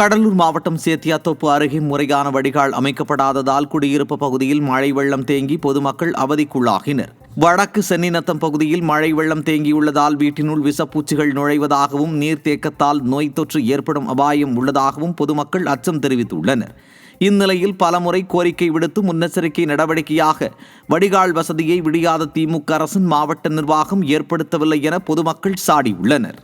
கடலூர் மாவட்டம் சேத்தியாத்தோப்பு அருகே முறையான வடிகால் அமைக்கப்படாததால் குடியிருப்பு பகுதியில் மழை வெள்ளம் தேங்கி பொதுமக்கள் அவதிக்குள்ளாகினர். வடக்கு சென்னிநத்தம் பகுதியில் மழை வெள்ளம் தேங்கியுள்ளதால் வீட்டினுள் விஷப்பூச்சிகள் நுழைவதாகவும் நீர்த்தேக்கத்தால் நோய் தொற்று ஏற்படும் அபாயம் உள்ளதாகவும் பொதுமக்கள் அச்சம் தெரிவித்துள்ளனர். இந்நிலையில் பலமுறை கோரிக்கை விடுத்து முன்னெச்சரிக்கை நடவடிக்கையாக வடிகால் வசதியை விடியாத திமுக அரசின் மாவட்ட நிர்வாகம் ஏற்படுத்தவில்லை என பொதுமக்கள் சாடியுள்ளனர்.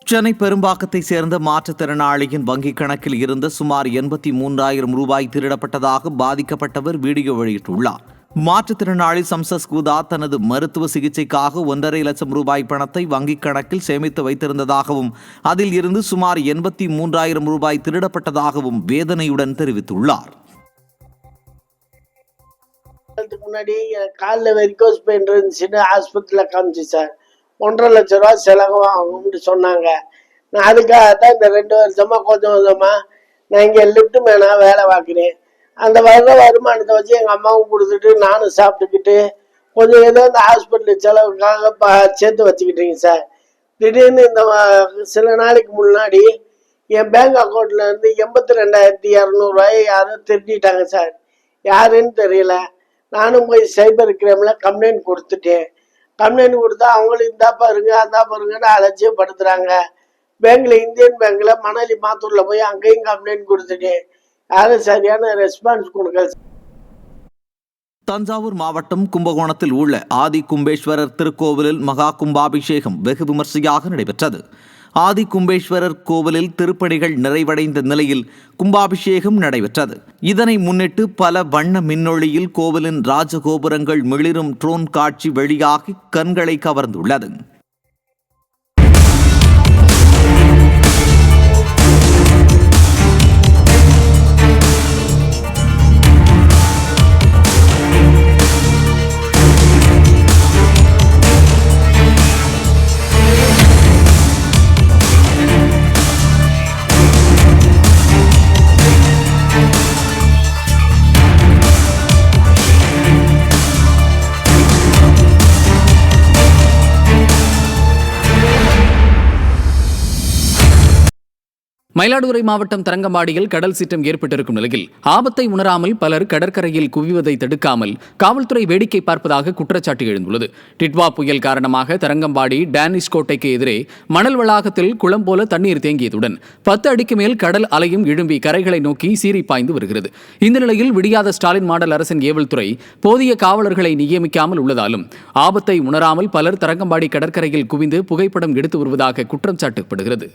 சென்னை பெரும்பாக்கத்தை சேர்ந்த மாற்றுத்திறனாளியின் வங்கிக் கணக்கில் இருந்த சுமார் 83,000 ரூபாய் திருடப்பட்டதாக பாதிக்கப்பட்டவர் வீடியோ வெளியிட்டுள்ளார். மாற்றுத்திறனாளி சம்சஸ் குதா தனது மருத்துவ சிகிச்சைக்காக 1.5 லட்சம் ரூபாய் பணத்தை வங்கிக் கணக்கில் சேமித்து வைத்திருந்ததாகவும் அதில் இருந்து சுமார் 83,000 ரூபாய் திருடப்பட்டதாகவும் வேதனையுடன் தெரிவித்துள்ளார். முன்னாடி காலில் வெரிகோஸ் பெயின் இருந்துச்சுன்னு ஆஸ்பத்திரியில் காமிச்சு சார் 1.5 லட்சம் ரூபா செலவாகும்னு சொன்னாங்க. நான் அதுக்காக தான் இந்த 2 வருஷமா கொஞ்சம் கொஞ்சமாக நான் இங்கே லிஃப்ட் மேனாக வேலை பார்க்குறேன். அந்த வருமானத்தை வச்சு எங்கள் அம்மாவும் கொடுத்துட்டு நானும் சாப்பிட்டுக்கிட்டு கொஞ்சம் ஏதோ இந்த ஹாஸ்பிட்டல் செலவுக்காக சேர்த்து வச்சுக்கிட்டீங்க சார். திடீர்னு இந்த சில நாளைக்கு முன்னாடி என் பேங்க் அக்கௌண்ட்ல இருந்து 82,200 ரூபாயை யாரும் திருடிட்டாங்க சார். யாருன்னு தெரியல. நானும் போய் சைபர் கிரைமில் கம்ப்ளைண்ட் கொடுத்துட்டேன். கம்ப்ளைண்ட் கொடுத்தா அவங்களும் இந்தா பாருங்க அந்த பாருங்கன்னு அலட்சியப்படுத்துறாங்க. பேங்க்ல இந்தியன் பேங்க்ல மணலி மாத்தூர்ல போய் அங்கேயும் கம்ப்ளைண்ட் கொடுத்துட்டேன். யாரும் சரியான ரெஸ்பான்ஸ் கொடுக்கல. தஞ்சாவூர் மாவட்டம் கும்பகோணத்தில் உள்ள ஆதி கும்பேஸ்வரர் திருக்கோவிலில் மகா கும்பாபிஷேகம் வெகு விமர்சையாக நடைபெற்றது. ஆதி கும்பேஸ்வரர் கோவிலில் திருப்பணிகள் நிறைவடைந்த நிலையில் கும்பாபிஷேகம் நடைபெற்றது. இதனை முன்னிட்டு பல வண்ண மின்னொளியில் கோவிலின் ராஜகோபுரங்கள் மிளிரும் ட்ரோன் காட்சி வெளியாகி கண்களை கவர்ந்துள்ளது. மயிலாடுதுறை மாவட்டம் தரங்கம்பாடியில் கடல் சீற்றம் ஏற்பட்டிருக்கும் நிலையில் ஆபத்தை உணராமல் பலர் கடற்கரையில் குவிவதை தடுக்காமல் காவல்துறை வேடிக்கை பார்ப்பதாக குற்றச்சாட்டு எழுந்துள்ளது. டிட்வா புயல் காரணமாக தரங்கம்பாடி டேனிஷ் கோட்டைக்கு எதிரே மணல் வளாகத்தில் குளம் போல தண்ணீர் தேங்கியதுடன் 10 அடிக்கு மேல் கடல் அலையும் எழும்பி கரைகளை நோக்கி சீறி பாய்ந்து வருகிறது. இந்த நிலையில் விடியாத ஸ்டாலின் மாடல் அரசின் ஏவல்துறை போதிய காவலர்களை நியமிக்காமல் உள்ளதாலும் ஆபத்தை உணராமல் பலர் தரங்கம்பாடி கடற்கரையில் குவிந்து புகைப்படம் எடுத்து வருவதாக குற்றம் சாட்டப்படுகிறது.